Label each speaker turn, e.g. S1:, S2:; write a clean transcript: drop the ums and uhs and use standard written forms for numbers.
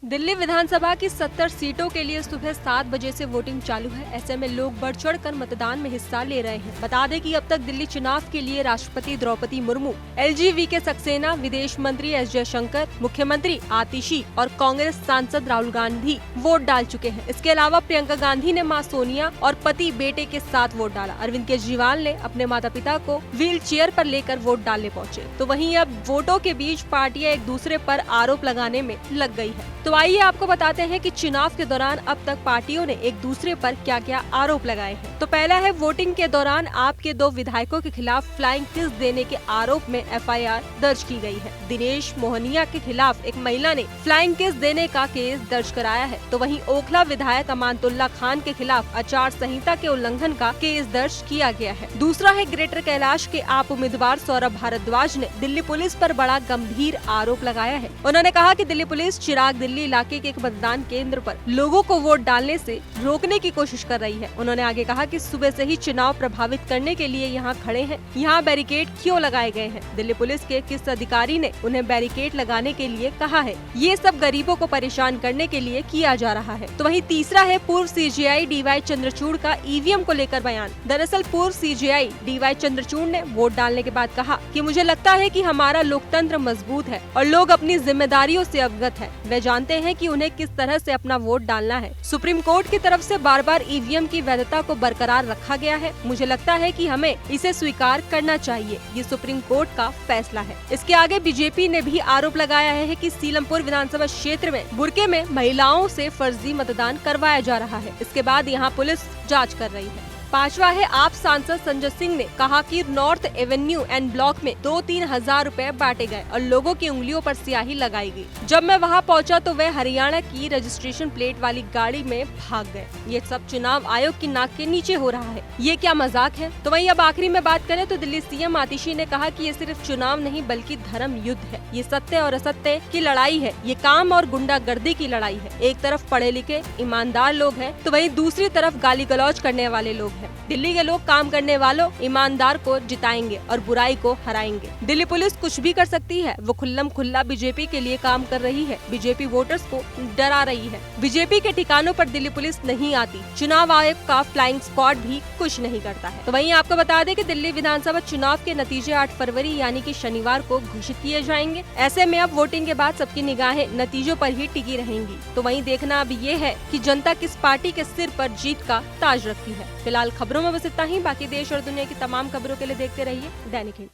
S1: दिल्ली विधानसभा की 70 सीटों के लिए सुबह 7 बजे से वोटिंग चालू है। ऐसे में लोग बढ़ चढ़ कर मतदान में हिस्सा ले रहे हैं। बता दें कि अब तक दिल्ली चुनाव के लिए राष्ट्रपति द्रौपदी मुर्मू, LGV सक्सेना, विदेश मंत्री एस जयशंकर, मुख्यमंत्री आतिशी और कांग्रेस सांसद राहुल गांधी वोट डाल चुके हैं। इसके अलावा प्रियंका गांधी ने मां सोनिया और पति बेटे के साथ वोट डाला। अरविंद केजरीवाल ने अपने माता पिता को व्हील चेयर पर लेकर वोट डालने पहुँचे। तो वहीं अब वोटों के बीच पार्टियां एक दूसरे पर आरोप लगाने में लग गई है। तो आइए आपको बताते हैं कि चुनाव के दौरान अब तक पार्टियों ने एक दूसरे पर क्या क्या आरोप लगाए हैं। तो पहला है, वोटिंग के दौरान आपके 2 विधायकों के खिलाफ फ्लाइंग किस देने के आरोप में FIR दर्ज की गई है। दिनेश मोहनिया के खिलाफ एक महिला ने फ्लाइंग किस देने का केस दर्ज कराया है। तो वहीं ओखला विधायक अमानतुल्ला खान के खिलाफ आचार संहिता के उल्लंघन का केस दर्ज किया गया है। दूसरा है, ग्रेटर कैलाश के आप उम्मीदवार सौरभ भारद्वाज ने दिल्ली पुलिस पर बड़ा गंभीर आरोप लगाया है। उन्होंने कहा कि दिल्ली पुलिस चिराग दिल्ली इलाके के एक मतदान केंद्र पर लोगों को वोट डालने से रोकने की कोशिश कर रही है। उन्होंने आगे कहा कि सुबह से ही चुनाव प्रभावित करने के लिए यहाँ खड़े हैं। यहाँ बैरिकेड क्यों लगाए गए हैं? दिल्ली पुलिस के किस अधिकारी ने उन्हें बैरिकेड लगाने के लिए कहा है? ये सब गरीबों को परेशान करने के लिए किया जा रहा है। तो वहीं तीसरा है, पूर्व CJI DY चंद्रचूड़ का EVM को लेकर बयान। दरअसल पूर्व CJI DY चंद्रचूड़ ने वोट डालने के बाद कहा कि मुझे लगता है कि हमारा लोकतंत्र मजबूत है और लोग अपनी जिम्मेदारियों से अवगत है। वे जानते हैं कि उन्हें किस तरह से अपना वोट डालना है। सुप्रीम कोर्ट की तरफ से बार बार EVM की वैधता को बरकरार रखा गया है। मुझे लगता है कि हमें इसे स्वीकार करना चाहिए। ये सुप्रीम कोर्ट का फैसला है। इसके आगे बीजेपी ने भी आरोप लगाया है कि सीलमपुर विधानसभा क्षेत्र में बुर्के में महिलाओं से फर्जी मतदान करवाया जा रहा है। इसके बाद यहाँ पुलिस जाँच कर रही है। पांचवा है, आप सांसद संजय सिंह ने कहा कि नॉर्थ एवेन्यू एंड ब्लॉक में 2-3 हजार रुपए बांटे गए और लोगों की उंगलियों पर स्याही लगाई गई। जब मैं वहां पहुंचा तो वे हरियाणा की रजिस्ट्रेशन प्लेट वाली गाड़ी में भाग गए। ये सब चुनाव आयोग की नाक के नीचे हो रहा है। ये क्या मजाक है? तो वहीं अब आखिरी में बात करें तो दिल्ली CM आतिशी ने कहा कि ये सिर्फ चुनाव नहीं बल्कि धर्म युद्ध है। ये सत्य और असत्य की लड़ाई है। ये काम और गुंडागर्दी की लड़ाई है। एक तरफ पढ़े लिखे ईमानदार लोग हैं तो वहीं दूसरी तरफ गाली गलौज करने वाले लोग हैं। दिल्ली के लोग काम करने वालों, ईमानदार को जिताएंगे और बुराई को हराएंगे। दिल्ली पुलिस कुछ भी कर सकती है। वो खुल्लम खुल्ला बीजेपी के लिए काम कर रही है। बीजेपी वोटर्स को डरा रही है। बीजेपी के ठिकानों पर दिल्ली पुलिस नहीं आती। चुनाव आयोग का फ्लाइंग स्क्वाड भी कुछ नहीं करता है। तो वहीं आपको बता दें कि दिल्ली विधानसभा चुनाव के नतीजे 8 फरवरी यानी कि शनिवार को घोषित किए जाएंगे। ऐसे में अब वोटिंग के बाद सबकी निगाहें नतीजों पर ही टिकी रहेंगी। तो वहीं देखना अब ये है कि जनता किस पार्टी के सिर पर जीत का ताज रखती है। फिलहाल खबरों में बस इतना ही। बाकी देश और दुनिया की तमाम खबरों के लिए देखते रहिए दैनिक हिंद।